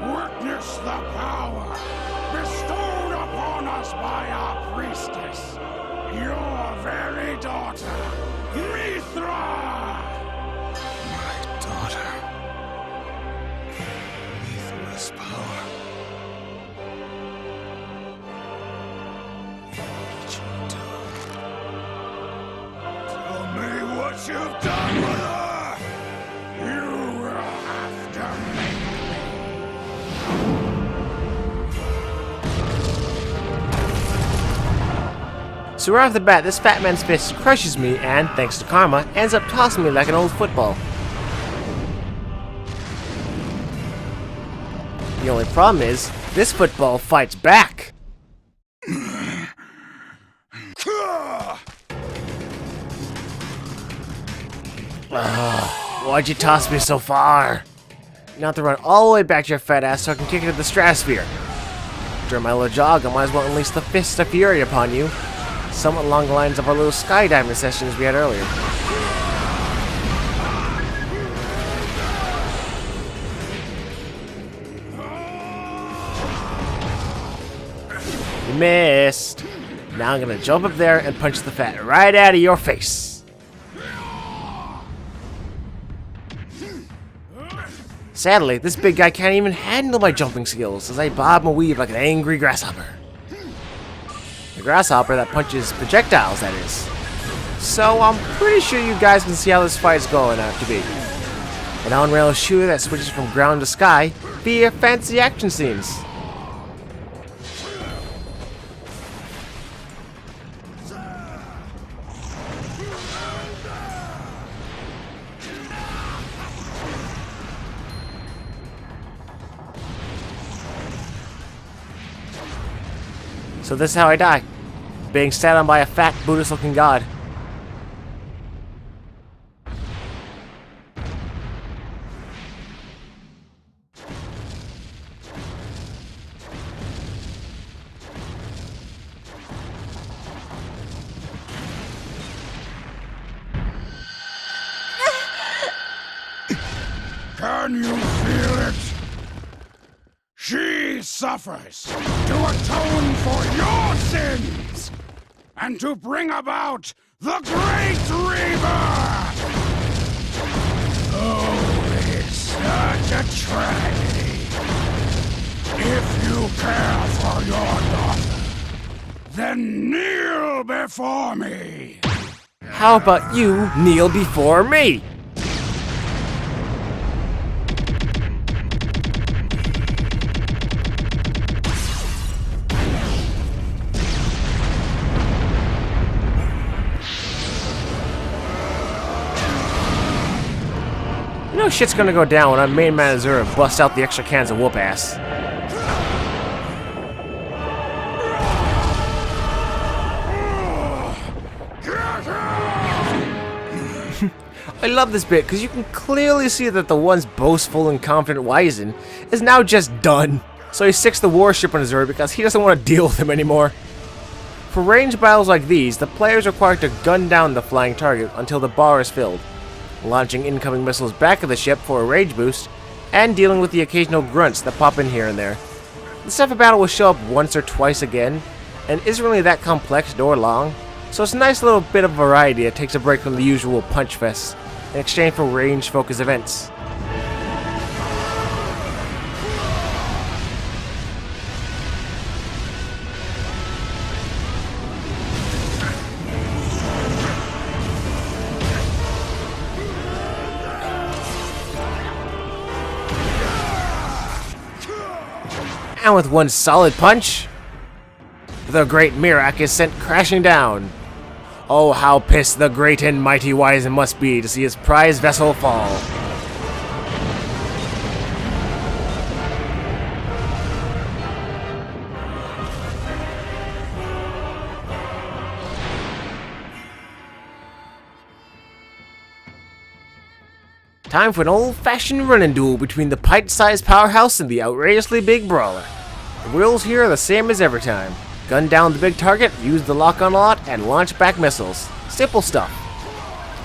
Witness the power bestowed upon us by our priestess, your very daughter, Mithra! My daughter. Mithra's power. What did you do? Tell me what you've done with her! You will have to make So right off the bat, this fat man's fist crushes me and, thanks to karma, ends up tossing me like an old football. The only problem is, this football fights back. Why'd you toss me so far? You have to run all the way back to your fat ass so I can kick it to the stratosphere. During my little jog, I might as well unleash the fist of fury upon you. Somewhat along the lines of our little skydiving sessions we had earlier. You missed. Now I'm gonna jump up there and punch the fat right out of your face. Sadly, this big guy can't even handle my jumping skills as I bob and weave like an angry grasshopper. The grasshopper that punches projectiles, that is. So I'm pretty sure you guys can see how this fight's going out to be. An on-rail shooter that switches from ground to sky via fancy action scenes. So this is how I die. Being sat on by a fat, Buddhist-looking god. Can you feel it? She suffers to atone for your sins and to bring about the Great Rebirth! Oh, it's such a tragedy. If you care for your daughter, then kneel before me! How about you kneel before me? You know shit's gonna go down when our main man Asura busts out the extra cans of whoop ass. I love this bit because you can clearly see that the once boastful and confident Wizen is now just done. So he sticks the warship on Asura because he doesn't want to deal with him anymore. For ranged battles like these, the player is required to gun down the flying target until the bar is filled, launching incoming missiles back at the ship for a rage boost, and dealing with the occasional grunts that pop in here and there. The stuff of battle will show up once or twice again, and isn't really that complex nor long, so it's a nice little bit of variety that takes a break from the usual punch fest, in exchange for range-focused events. And with one solid punch, the great Mirak is sent crashing down. Oh, how pissed the great and mighty Wizen must be to see his prize vessel fall. Time for an old-fashioned running duel between the pint-sized powerhouse and the outrageously big brawler. The rules here are the same as every time. Gun down the big target, use the lock-on lot, and launch back missiles. Simple stuff.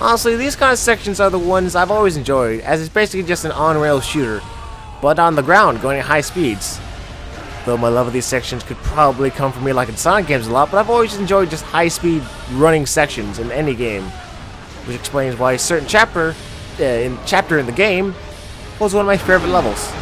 Honestly, these kind of sections are the ones I've always enjoyed, as it's basically just an on-rail shooter, but on the ground, going at high speeds. Though my love of these sections could probably come from me like in Sonic games a lot, but I've always enjoyed just high-speed running sections in any game, which explains why a certain chapter in the game was one of my favorite levels.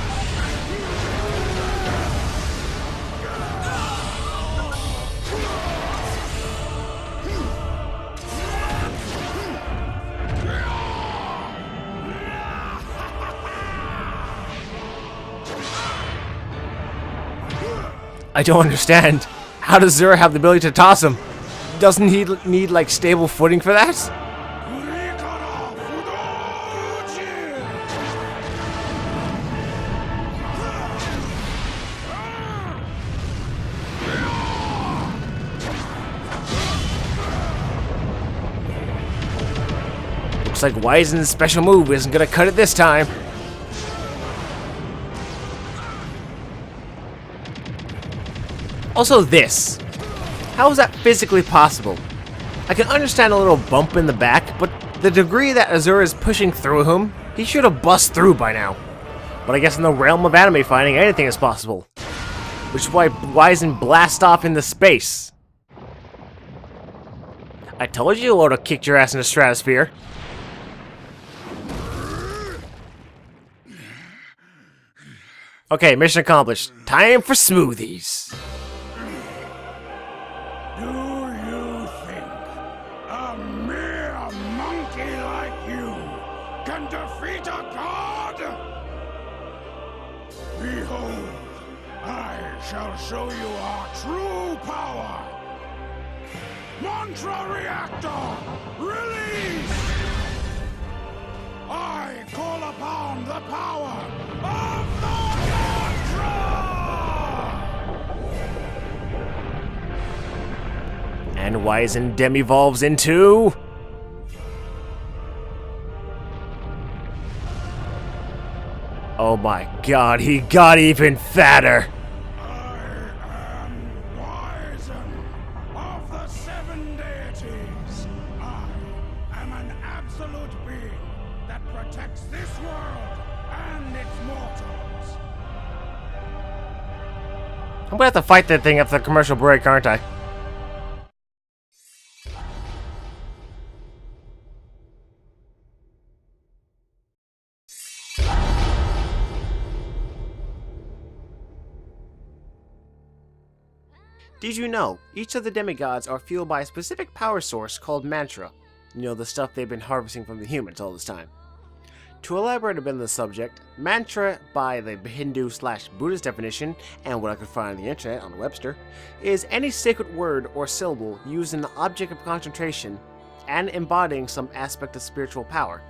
I don't understand. How does Zura have the ability to toss him? Doesn't he need like stable footing for that? Looks like Wizen's special move isn't gonna cut it this time. Also this. How is that physically possible? I can understand a little bump in the back, but the degree that Asura is pushing through him, he should have bust through by now. But I guess in the realm of anime fighting, anything is possible. Which is why Wizen blasts off into space. I told you I would have kicked your ass in the stratosphere. Okay, mission accomplished. Time for smoothies. Do you think a mere monkey like you can defeat a god? Behold, I shall show you our true power. Mantra Reactor, release! I call upon the power of the And Wizen demi-evolves into... Oh my god, he got even fatter! I am Wizen of the Seven Deities. I am an absolute being that protects this world and its mortals. I'm gonna have to fight that thing after the commercial break, aren't I? Did you know, each of the demigods are fueled by a specific power source called mantra? You know, the stuff they've been harvesting from the humans all this time. To elaborate a bit on the subject, mantra, by the Hindu/Buddhist definition, and what I could find on the internet on Webster, is any sacred word or syllable used in the object of concentration and embodying some aspect of spiritual power.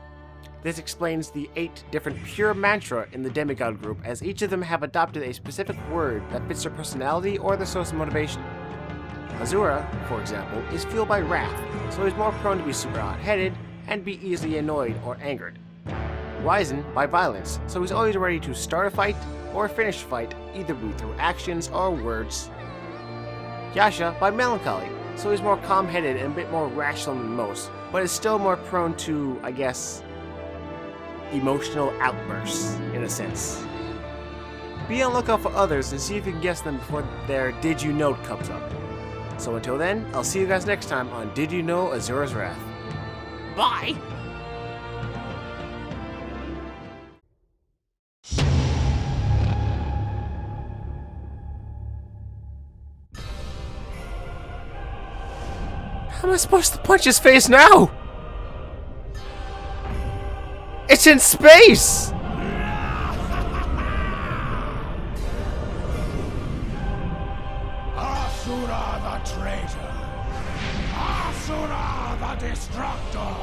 This explains the 8 different pure mantra in the demigod group, as each of them have adopted a specific word that fits their personality or their source of motivation. Asura, for example, is fueled by wrath, so he's more prone to be super hot-headed and be easily annoyed or angered. Wizen by violence, so he's always ready to start a fight or finish a fight, either through actions or words. Yasha by melancholy, so he's more calm-headed and a bit more rational than most, but is still more prone to, I guess, emotional outbursts, in a sense. Be on the lookout for others and see if you can guess them before their Did You Know comes up. So until then, I'll see you guys next time on Did You Know Asura's Wrath. Bye! How am I supposed to punch his face now? It's in space! Asura the traitor. Asura the destructor.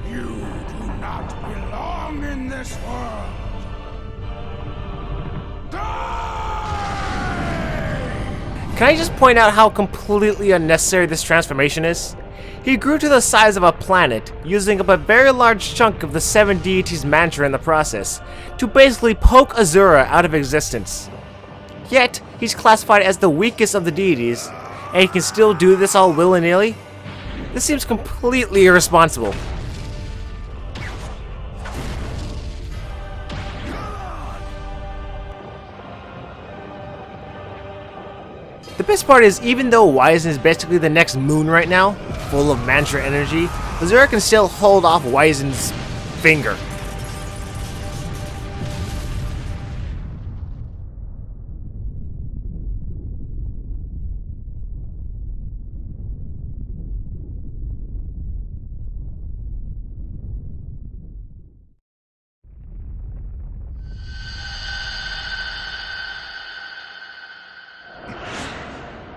You do not belong in this world. Can I just point out how completely unnecessary this transformation is? He grew to the size of a planet, using up a very large chunk of the 7 deities' mantra in the process, to basically poke Asura out of existence. Yet, he's classified as the weakest of the deities, and he can still do this all willy-nilly? This seems completely irresponsible. The best part is, even though Wyzen is basically the next moon right now, full of mantra energy, Asura can still hold off Wyzen's finger.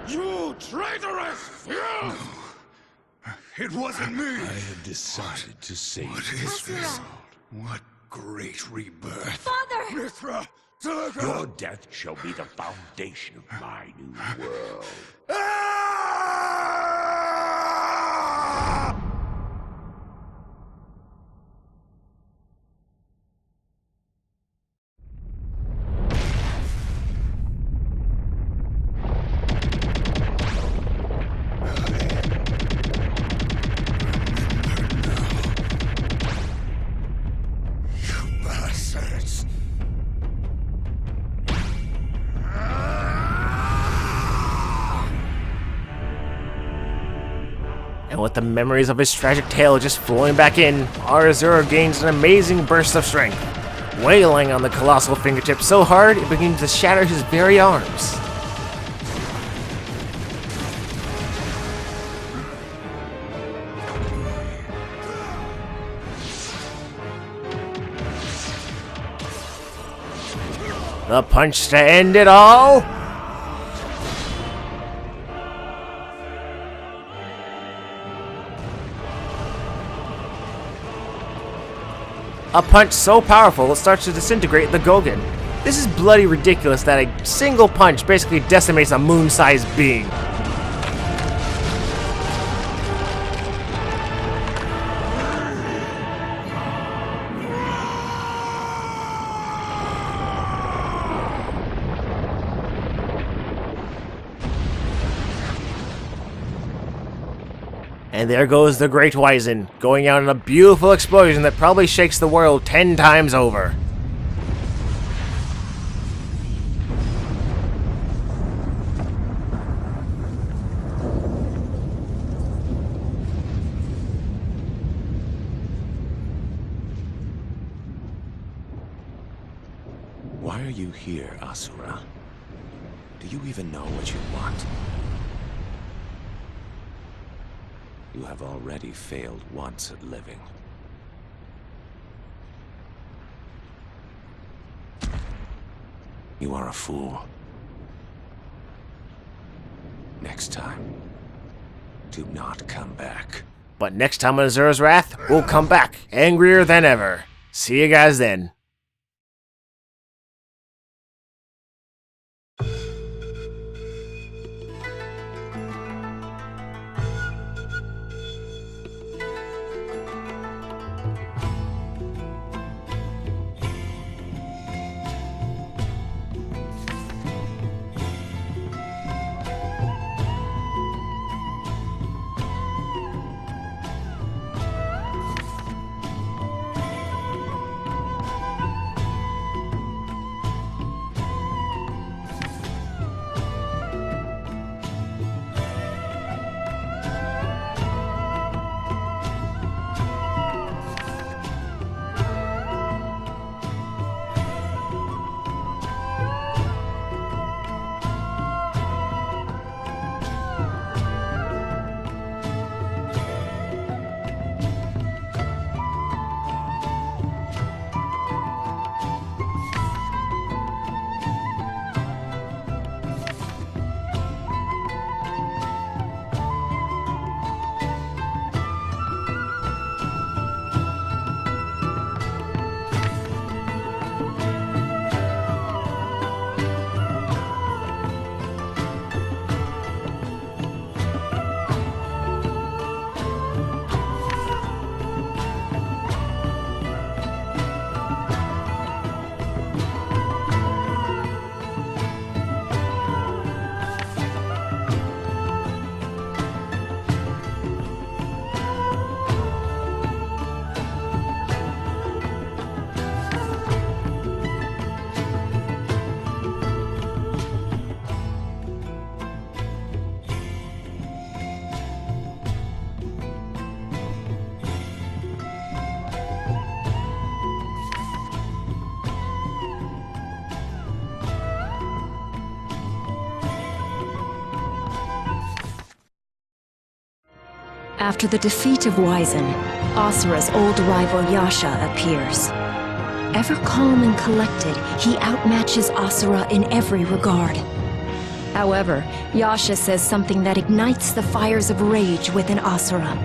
You traitorous filth! It wasn't me! I have decided to save What this is this? world. What great rebirth! Father! Mithra! Deliver! Your death shall be the foundation of my new world. Ah! Bastards! And with the memories of his tragic tale just flowing back in, our Asura gains an amazing burst of strength, wailing on the colossal fingertip so hard it begins to shatter his very arms. The punch to end it all. A punch so powerful it starts to disintegrate the Gogan. This is bloody ridiculous that a single punch basically decimates a moon-sized being. And there goes the Great Wyzen, going out in a beautiful explosion that probably shakes the world 10 times over. Why are you here, Asura? Do you even know what you want? You have already failed once at living. You are a fool. Next time, do not come back. But next time on Asura's Wrath, we'll come back, angrier than ever. See you guys then. After the defeat of Wyzen, Asura's old rival Yasha appears. Ever calm and collected, he outmatches Asura in every regard. However, Yasha says something that ignites the fires of rage within Asura.